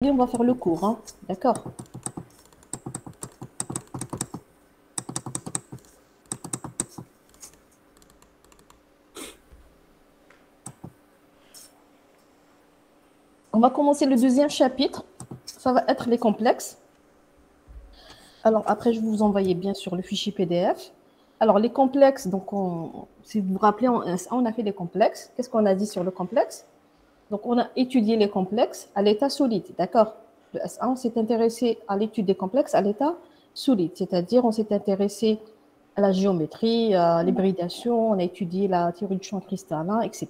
on va faire le cours, hein. D'accord? On va commencer le deuxième chapitre. Ça va être les complexes. Alors après, je vais vous envoyer bien sûr le fichier PDF. Alors les complexes, donc si vous vous rappelez, on a fait les complexes. Qu'est-ce qu'on a dit sur le complexe? Donc on a étudié les complexes à l'état solide, d'accord? Le S1, on s'est intéressé à l'étude des complexes à l'état solide, c'est-à-dire on s'est intéressé à la géométrie, à l'hybridation, on a étudié la théorie du champ cristallin, etc.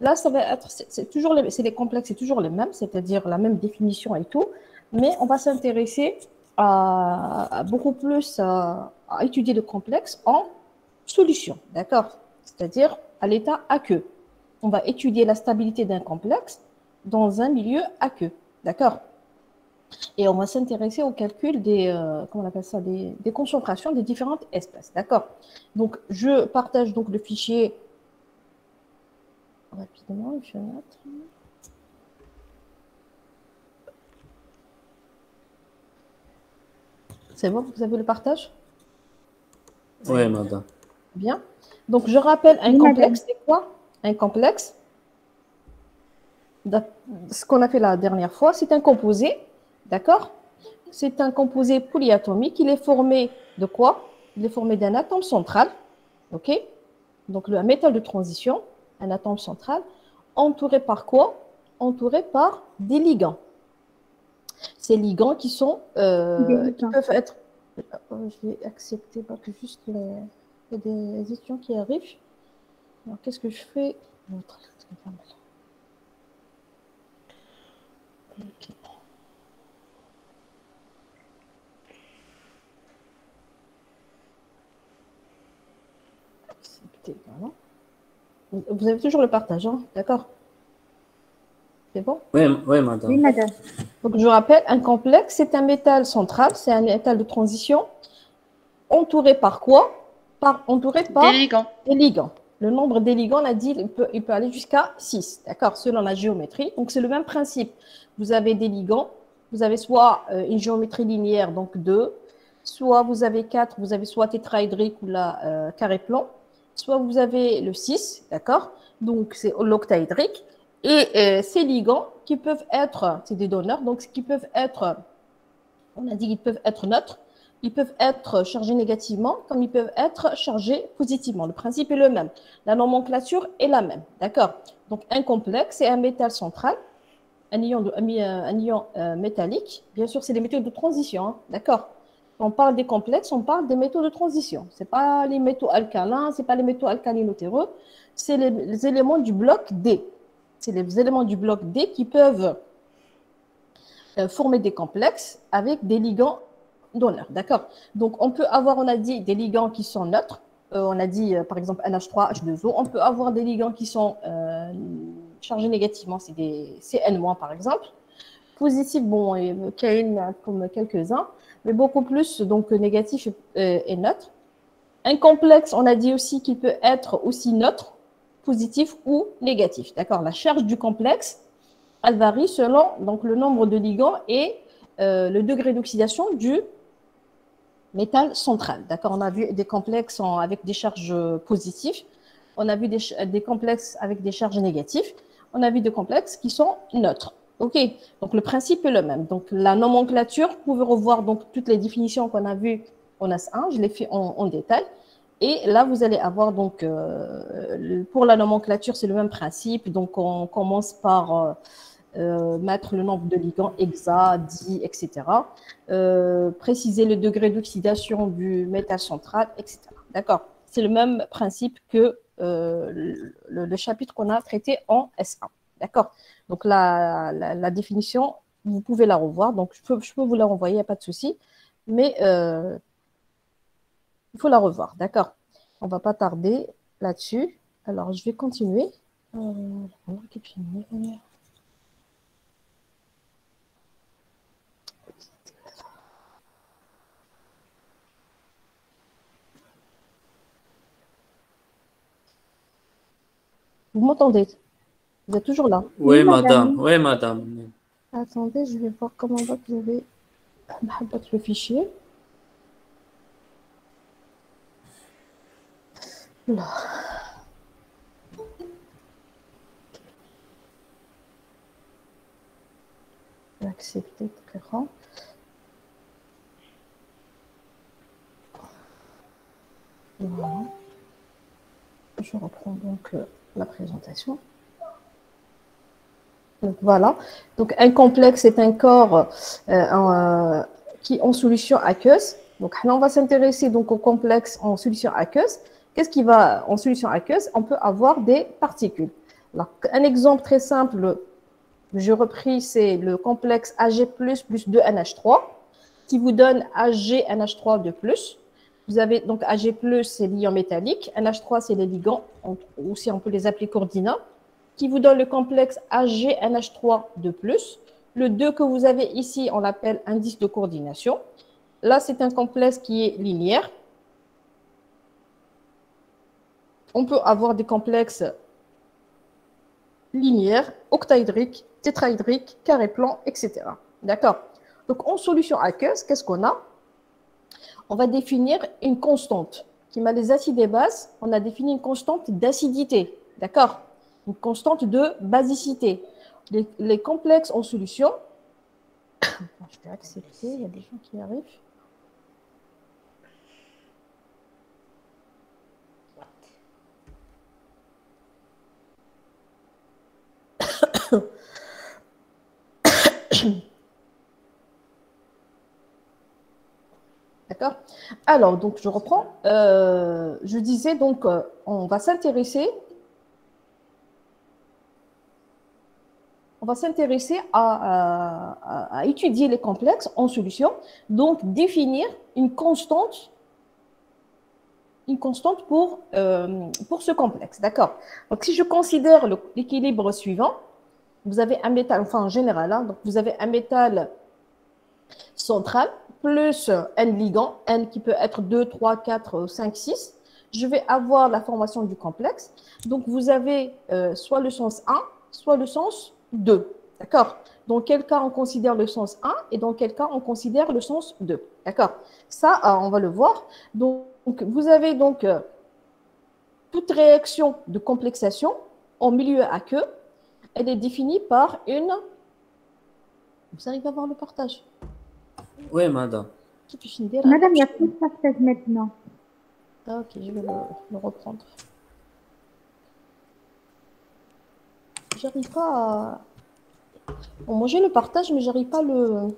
Là, ça va être, c'est toujours c'est les complexes, c'est toujours les mêmes, c'est-à-dire la même définition et tout, mais on va s'intéresser à beaucoup plus à étudier le complexe en solution, d'accord? C'est-à-dire à l'état aqueux. On va étudier la stabilité d'un complexe dans un milieu aqueux, d'accord? Et on va s'intéresser au calcul comment on appelle ça, des concentrations des différentes espèces, d'accord? Donc, je partage donc le fichier rapidement, je note. C'est bon, vous avez le partage? Oui, madame. Bien. Donc, je rappelle, un Oui, madame. complexe, c'est quoi? Un complexe, ce qu'on a fait la dernière fois, c'est un composé, d'accord? C'est un composé polyatomique. Il est formé de quoi? Il est formé d'un atome central, ok? Donc, le métal de transition, un atome central, entouré par quoi? Entouré par des ligands. Ces ligands qui Délicat. peuvent être. Je vais accepter parce que juste il y a des étudiants qui arrivent. Alors, qu'est-ce que je fais? Okay. Accepter, voilà. Vous avez toujours le partage, hein? D'accord? C'est bon? Oui, oui, Oui, madame. madame. Donc, je rappelle, un complexe, c'est un métal central, c'est un métal de transition, entouré par quoi? Entouré Des par ligands. des ligands. Le nombre des ligands, on a dit, il peut aller jusqu'à 6, d'accord, selon la géométrie. Donc, c'est le même principe. Vous avez des ligands, vous avez soit une géométrie linéaire, donc 2, soit vous avez 4, vous avez soit tétraédrique ou la carré plan, soit vous avez le 6, d'accord, donc c'est l'octaédrique. Et ces ligands qui peuvent être, c'est des donneurs, donc qui peuvent être, on a dit qu'ils peuvent être neutres, ils peuvent être chargés négativement comme ils peuvent être chargés positivement. Le principe est le même. La nomenclature est la même. D'accord? Donc, un complexe, c'est un métal central, un ion métallique. Bien sûr, c'est des métaux de transition. Hein. D'accord? Quand on parle des complexes, on parle des métaux de transition. Ce n'est pas les métaux alcalins, ce n'est pas les métaux alcalinotéreux, c'est les éléments du bloc D. C'est les éléments du bloc D qui peuvent former des complexes avec des ligands donneurs. D'accord? Donc, on peut avoir, on a dit, des ligands qui sont neutres. On a dit, par exemple, NH3, H2O. On peut avoir des ligands qui sont chargés négativement, c'est des CN-, par exemple. Positifs, bon, KN comme quelques-uns, mais beaucoup plus, donc négatif et neutre. Un complexe, on a dit aussi qu'il peut être aussi neutre, positif ou négatif. D'accord? La charge du complexe, elle varie selon donc, le nombre de ligands et le degré d'oxydation du métal central. D'accord? On a vu des complexes avec des charges positives, on a vu des complexes avec des charges négatives, on a vu des complexes qui sont neutres. OK? Donc le principe est le même. Donc la nomenclature, vous pouvez revoir donc toutes les définitions qu'on a vues en S1, je les fais en détail. Et là, vous allez avoir donc, pour la nomenclature, c'est le même principe. Donc, on commence par mettre le nombre de ligands hexa, di, etc. Préciser le degré d'oxydation du métal central, etc. D'accord? C'est le même principe que le chapitre qu'on a traité en S1. D'accord? Donc la définition, vous pouvez la revoir. Donc je peux vous la renvoyer, il n'y a pas de souci. Mais il faut la revoir. D'accord? On ne va pas tarder là-dessus. Alors je vais continuer. Vous m'entendez? Vous êtes toujours là? Oui, Oui, madame. madame. Oui, madame. Attendez, je vais voir comment va que vous avez le fichier. Là. Accepter l'écran. Voilà. Je reprends donc la présentation. Donc, voilà. Donc un complexe est un corps qui en solution aqueuse. Donc là, on va s'intéresser donc au complexe en solution aqueuse. Qu'est-ce qui va en solution aqueuse? On peut avoir des particules. Alors, un exemple très simple, je repris, c'est le complexe Ag+, plus 2NH3 qui vous donne AgNH3 de plus. Vous avez donc Ag+, c'est l'ion métallique, NH3, c'est les ligands, aussi on peut les appeler coordinats, qui vous donne le complexe AgNH3 de plus. Le 2 que vous avez ici, on l'appelle indice de coordination. Là, c'est un complexe qui est linéaire. On peut avoir des complexes linéaires, octaédriques, tétraédriques, carré plan, etc. D'accord? Donc, en solution aqueuse, qu'est-ce qu'on a? On va définir une constante. Qui m'a les acides et bases, on a défini une constante d'acidité. D'accord? Une constante de basicité. Les complexes en solution, je vais accepter, il y a des gens qui arrivent. D'accord? Alors, donc, je reprends. Je disais, donc, on va s'intéresser à étudier les complexes en solution, donc définir une constante pour ce complexe. D'accord? Donc, si je considère l'équilibre suivant, vous avez un métal, enfin en général, hein, donc vous avez un métal central plus N ligand, N qui peut être 2, 3, 4, 5, 6. Je vais avoir la formation du complexe. Donc, vous avez soit le sens 1, soit le sens 2. D'accord? Dans quel cas on considère le sens 1 et dans quel cas on considère le sens 2. D'accord? Ça, on va le voir. Donc, vous avez donc toute réaction de complexation en milieu aqueux, elle est définie par une... Vous arrivez à voir le partage? Oui, madame. Madame, il y a plus de partage maintenant. Ah, ok, je vais le reprendre. J'arrive pas à... Bon, moi j'ai le partage, mais j'arrive pas à le...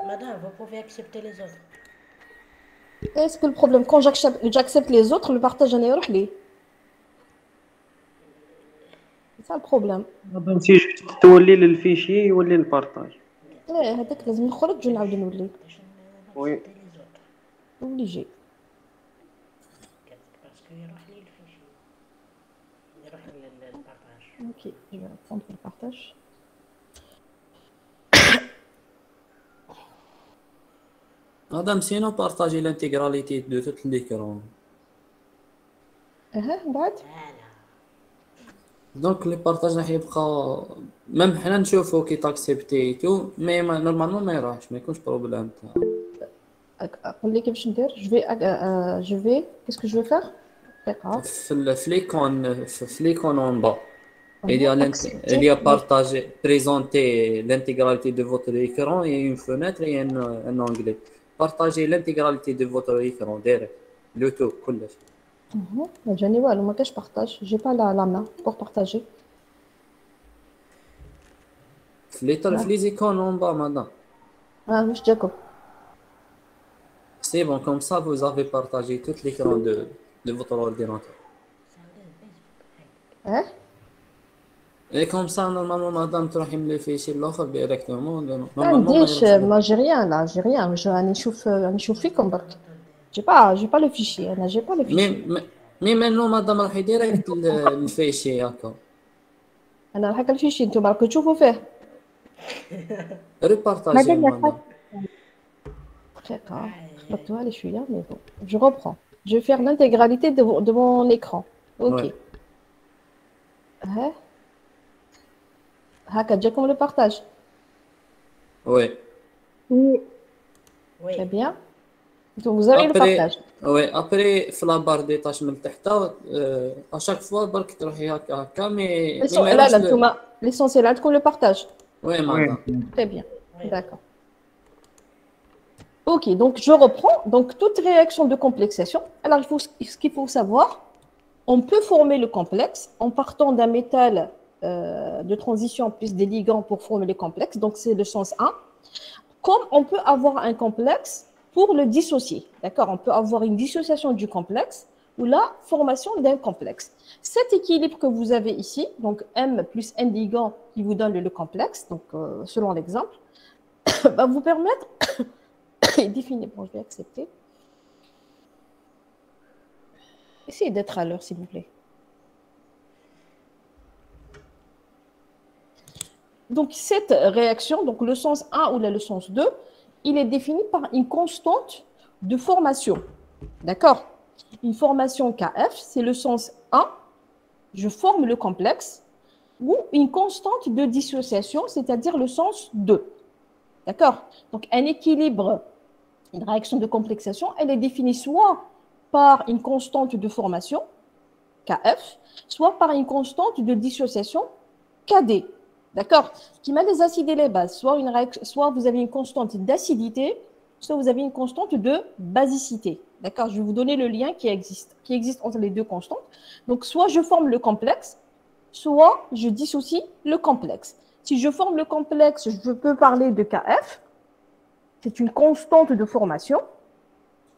Madame, vous pouvez accepter les autres. Est-ce que le problème, quand j'accepte les autres, le partage en est رحلي. C'est ça le problème. مادام سي جوست تولي للفيشي يولي البارطاج. ايه هذاك لازم نخرج ونعاود نولي. وي. obligé. Parce que يروح لي الفيشي. يروح للبارطاج. Ok, je vais prendre le partage. Madame, sinon partagez l'intégralité de tout l'écran. بعد Donc le partage راح يبقى même حنا نشوفو كي تاكسبتي تو مي نورمالمون ما يروحش ما يكونش بروبليم تاع اقول لك كيفاش ندير. je vais qu'est-ce que je vais faire? في l'écran en bas il y a partagé présenter l'intégralité de votre écran et une fenêtre et un onglet. Partagez l'intégralité de votre écran direct le tout كلش. ما جاني والو ما كاش بارطاج. j'ai pas la main pour partager. في les icônes en bas madame. واش جاكم؟ C'est bon, comme ça vous avez partagé tout l'écran de votre ordinateur. Hein? Et comme ça, normalement, madame, tu رحم le fichier l'autre directement. ما Normalement, عنديش ما j'ai rien là, j'ai rien. راني نشوف فيكم برك. j'ai pas le fichier. انا j'ai pas le fichier. mais maintenant, madame, راح direct le fichier هكا. انا راح هكا الفيشي انتم راكم تشوفوا فيه. Repartagez, madame. دقيقة خلطتوها لي شوية mais bon. Je reprends. Je vais faire l'intégralité de mon écran. Ok. Ouais. هكا جاكم le partage. Oui. Oui. Oui. Très bien. Donc, vous avez le Après, partage. ouais, après, في la barre des tâches من تحت, à chaque fois, برك تروحي هكا, mais ما Là, يروحش là, Thomas, l'essentiel, là, qu'on le partage. Oui, وي madame. Très bien. Oui. D'accord. Ok, donc je reprends. Donc, toute réaction de complexation. Alors, ce qu'il faut savoir, on peut former le complexe en partant d'un métal de transition plus des ligands pour former le complexe. Donc, c'est le sens 1. Comme on peut avoir un complexe pour le dissocier. D'accord? On peut avoir une dissociation du complexe ou la formation d'un complexe. Cet équilibre que vous avez ici, donc M plus N ligand qui vous donne le complexe, donc selon l'exemple, va vous permettre définir. Bon, je vais accepter. Essayez d'être à l'heure, s'il vous plaît. Donc, cette réaction, donc le sens 1 ou le sens 2, il est défini par une constante de formation. D'accord? Une formation KF, c'est le sens 1, je forme le complexe, ou une constante de dissociation, c'est-à-dire le sens 2. D'accord? Donc, un équilibre, une réaction de complexation, elle est définie soit par une constante de formation, KF, soit par une constante de dissociation, KD. D'accord? Qui met les acides et les bases. Soit vous avez une constante d'acidité, soit vous avez une constante de basicité. D'accord? Je vais vous donner le lien qui existe entre les deux constantes. Donc, soit je forme le complexe, soit je dissocie le complexe. Si je forme le complexe, je peux parler de KF. C'est une constante de formation.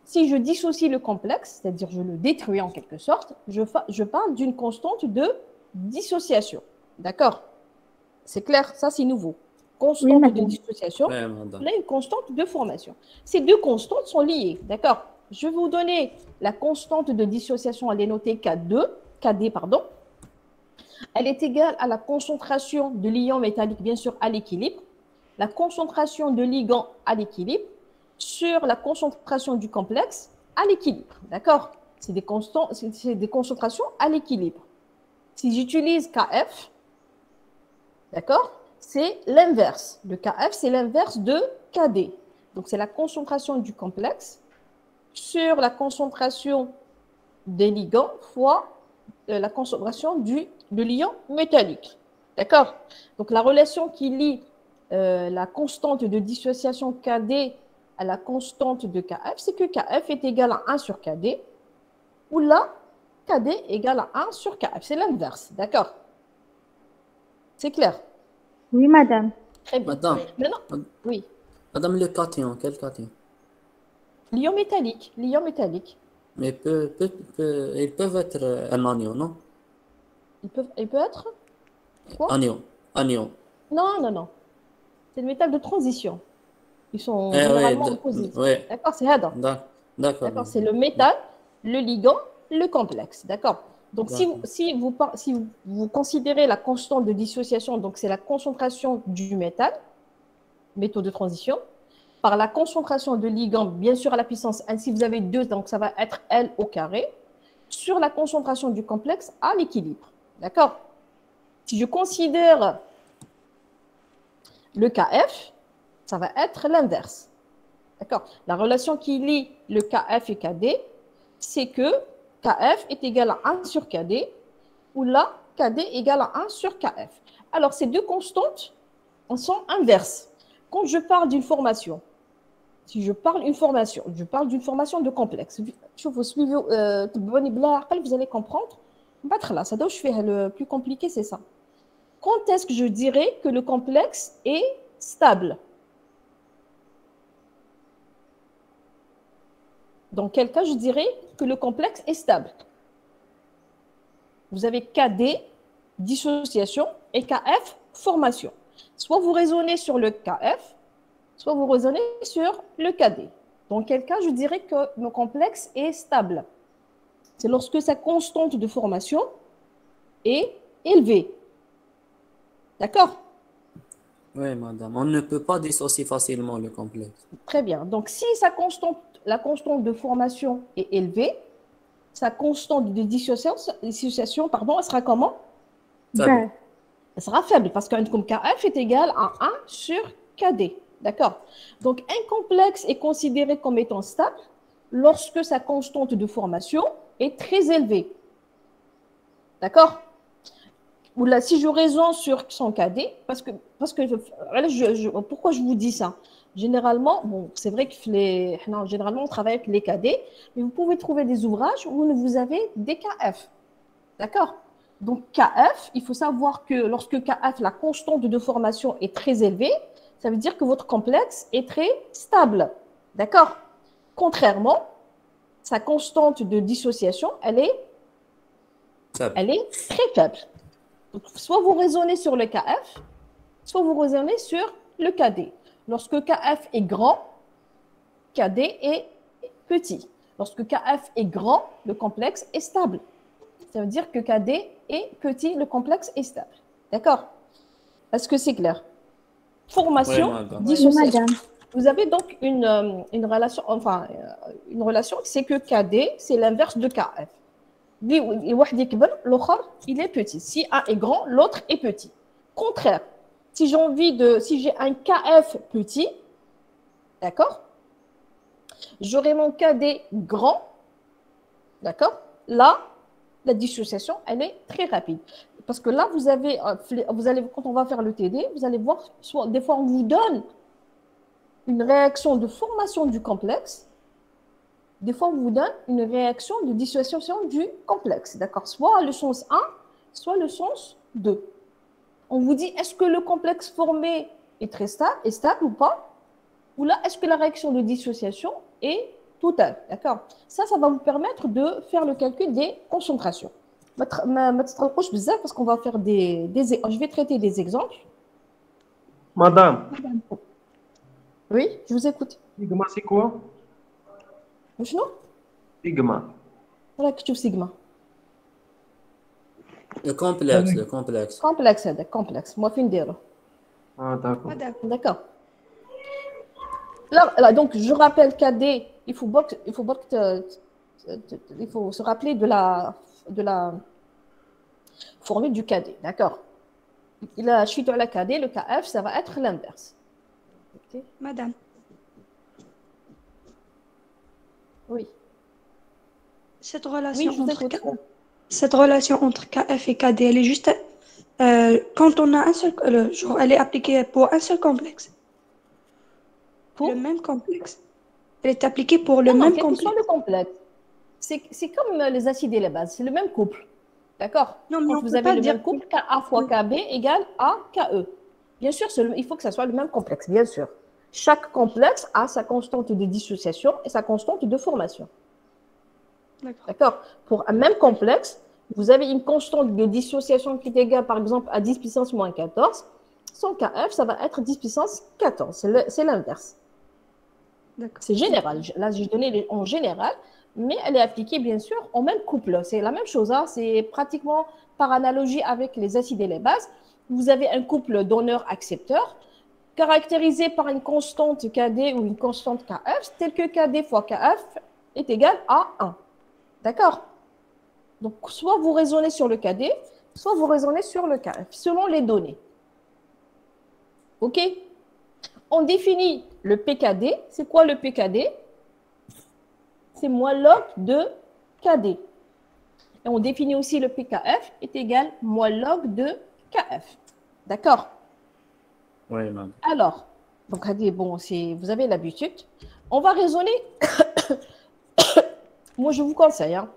Si je dissocie le complexe, c'est-à-dire je le détruis en quelque sorte, je parle d'une constante de dissociation. D'accord? C'est clair, ça c'est nouveau. Constante Oui, de madame. dissociation, Oui, madame. là une constante de formation. Ces deux constantes sont liées, d'accord? Je vais vous donner la constante de dissociation, elle est notée KD, pardon. Elle est égale à la concentration de l'ion métallique, bien sûr, à l'équilibre, la concentration de ligand à l'équilibre, sur la concentration du complexe à l'équilibre, d'accord? C'est des concentrations à l'équilibre. Si j'utilise KF, d'accord? C'est l'inverse. Le KF, c'est l'inverse de KD. Donc, c'est la concentration du complexe sur la concentration des ligands fois la concentration de l'ion métallique. D'accord? Donc, la relation qui lie la constante de dissociation KD à la constante de KF, c'est que KF est égal à 1 sur KD, ou là, KD est égal à 1 sur KF. C'est l'inverse. D'accord? C'est clair? Oui, madame. Très bien. Madame, Maintenant, oui. madame, le cation, quel cation? L'ion métallique. L'ion métallique. Mais ils peuvent être un anion, non? Il peut être quoi? Anion, anion. Non, non, non. C'est le métal de transition. Ils sont Eh oui, généralement opposés. ouais, D'accord? C'est Hadar. d'accord. D'accord? C'est le métal, le ligand, le complexe. D'accord? Donc, D'accord. si vous considérez la constante de dissociation, donc c'est la concentration du métal, métaux de transition, par la concentration de ligand, bien sûr à la puissance 1, si vous avez 2, donc ça va être L au carré, sur la concentration du complexe à l'équilibre. D'accord? Si je considère le KF, ça va être l'inverse. D'accord? La relation qui lie le KF et KD, c'est que KF est égal à 1 sur KD, ou là, KD est égal à 1 sur KF. Alors, ces deux constantes sont inverses. Quand je parle d'une formation, si je parle d'une formation de complexe. Vous allez comprendre. Ça doit faire le plus compliqué, c'est ça. Quand est-ce que je dirais que le complexe est stable? Dans quel cas je dirais que le complexe est stable? Vous avez KD, dissociation, et KF, formation. Soit vous raisonnez sur le KF, soit vous raisonnez sur le KD. Dans quel cas je dirais que le complexe est stable? C'est lorsque sa constante de formation est élevée. D'accord? Oui, madame. On ne peut pas dissocier facilement le complexe. Très bien. Donc, si la constante de formation est élevée, sa constante de dissociation, elle sera comment? Faible. Ben, Elle sera faible parce qu'un comme KF est égal à 1 sur KD. D'accord? Donc, un complexe est considéré comme étant stable lorsque sa constante de formation est très élevée. D'accord? Ou là, si je raisonne sur son KD, pourquoi je vous dis ça? Généralement, bon, c'est vrai que généralement, on travaille avec les KD, mais vous pouvez trouver des ouvrages où vous avez des KF. D'accord? Donc, KF, il faut savoir que lorsque KF, la constante de formation est très élevée, ça veut dire que votre complexe est très stable. D'accord? Contrairement, sa constante de dissociation, elle est très faible. Donc, soit vous raisonnez sur le KF, soit vous raisonnez sur le KD. Lorsque KF est grand, KD est petit. Lorsque KF est grand, le complexe est stable. Ça veut dire que KD est petit, le complexe est stable. D'accord? Est-ce que c'est clair? Formation, madame. dissociation. madame. Vous avez donc une relation, une relation, c'est que KD, c'est l'inverse de KF. L'autre, il est petit. Si un est grand, l'autre est petit. Contraire. Si j'ai un KF petit, d'accord? J'aurai mon KD grand, d'accord? Là, la dissociation, elle est très rapide. Parce que là, quand on va faire le TD, vous allez voir, des fois, on vous donne une réaction de formation du complexe. Des fois, on vous donne une réaction de dissociation du complexe, d'accord? Soit le sens 1, soit le sens 2. On vous dit, est-ce que le complexe formé est stable ou pas? Ou là, est-ce que la réaction de dissociation est totale, d'accord? Ça va vous permettre de faire le calcul des concentrations. Parce qu'on va faire je vais traiter des exemples. Madame, Oui, je vous écoute. sigma c'est quoi? شنو؟ Sigma. ولا كتشوف sigma. Le complexe. Complexe هذا complexe. moi فين نديرو؟ Ah, d'accord. Madame. D'accord. Là, donc, je rappelle KD, il faut se rappeler de la formule du KD, d'accord? Je suis dans la KD, le KF, ça va être l'inverse. Ok. Madame. Oui. Cette relation, Oui, je vous écoute. cette relation entre KF et KD, elle est juste quand on a un seul, genre, elle est appliquée pour un seul complexe. Pour Le même complexe. Elle est appliquée pour le Non, même quel que soit complexe. le complexe. C'est comme les acides et les bases, c'est le même couple. D'accord? Non, mais Quand on vous peut avez pas le dire même couple, KA fois KB égale AKE. Bien sûr, il faut que ça soit le même complexe, bien sûr. Chaque complexe a sa constante de dissociation et sa constante de formation. D'accord. D'accord? Pour un même complexe, vous avez une constante de dissociation qui est égale, par exemple, à 10 puissance moins 14. Son KF, ça va être 10 puissance 14. C'est l'inverse. D'accord. C'est général. Là, j'ai donné en général, mais elle est appliquée, bien sûr, au même couple. C'est la même chose. Hein. C'est pratiquement par analogie avec les acides et les bases. Vous avez un couple donneur-accepteur caractérisé par une constante KD ou une constante KF, telle que KD fois KF est égal à 1. D'accord? Donc, soit vous raisonnez sur le KD, soit vous raisonnez sur le KF, selon les données. OK? On définit le PKD. C'est quoi le PKD? C'est moins log de KD. Et on définit aussi le PKF est égal moins log de KF. D'accord? Oui, madame. Alors, donc, bon, vous avez l'habitude. On va raisonner. Moi, je vous conseille, hein,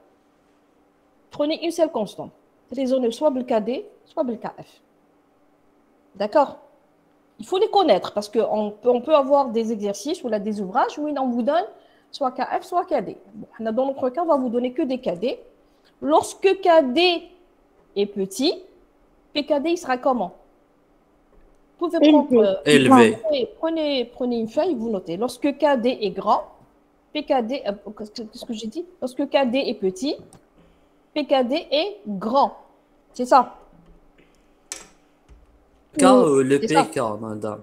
prenez une seule constante. Raisonnez soit le KD, soit le KF. D'accord? Il faut les connaître parce qu'on peut avoir des exercices ou là, des ouvrages où on vous donne soit KF, soit KD. Bon, dans notre cas, on va vous donner que des KD. Lorsque KD est petit, PKD, il sera comment? Vous pouvez prendre... Élevé. Prenez une feuille, vous notez. Lorsque KD est grand, PKD... Qu'est-ce que j'ai dit? Lorsque KD est petit, PKD est grand. C'est ça. K ou le C'est ça. PK, madame.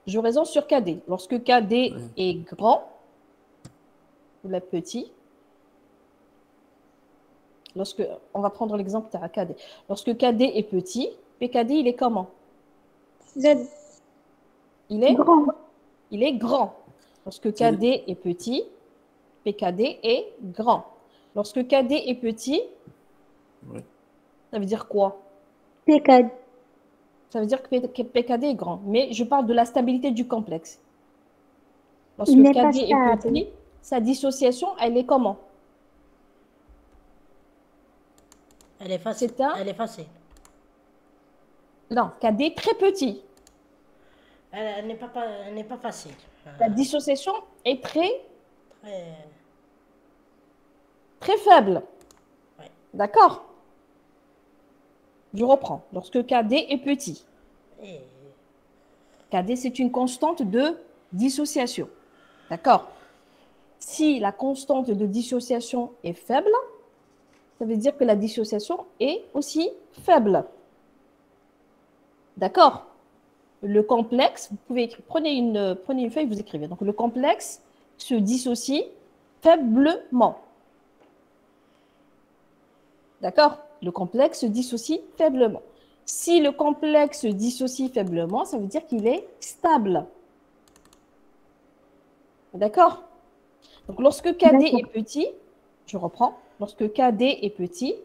Je raisonne sur KD. Lorsque KD est grand, ou la petit, on va prendre l'exemple de KD. Lorsque KD est petit, PKD, il est comment? Z. Il est Grand. il est grand. Lorsque KD est petit, PKD est grand. Lorsque KD est petit, Ouais. ça veut dire quoi? PKD. Ça veut dire que PKD est grand. Mais je parle de la stabilité du complexe. Lorsque Il n'est pas KD est stable. petit, sa dissociation, elle est comment? Elle est facile. C'est un- Elle est facile. Non, KD est très petit. Elle n'est pas facile. La dissociation est très, Très- très faible. Ouais. D'accord? Je reprends. Lorsque KD est petit, Et- KD, c'est une constante de dissociation. D'accord? Si la constante de dissociation est faible, ça veut dire que la dissociation est aussi faible. D'accord? Le complexe, vous pouvez écrire, prenez une feuille, vous écrivez. Donc, le complexe se dissocie faiblement. D'accord? Le complexe se dissocie faiblement. Si le complexe se dissocie faiblement, ça veut dire qu'il est stable. D'accord? Donc, lorsque KD est petit, je reprends, lorsque KD est petit,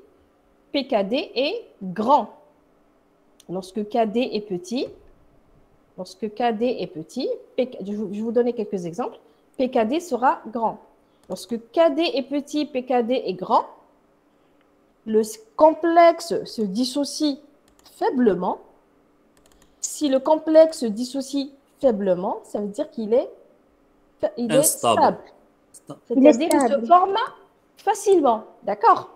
PKD est grand. Lorsque KD est petit, je vais vous donner quelques exemples, PKD sera grand. Lorsque KD est petit, PKD est grand, le complexe se dissocie faiblement. Si le complexe se dissocie faiblement, ça veut dire qu'il est, Instable. stable. C'est-à-dire qu'il se forme facilement. D'accord?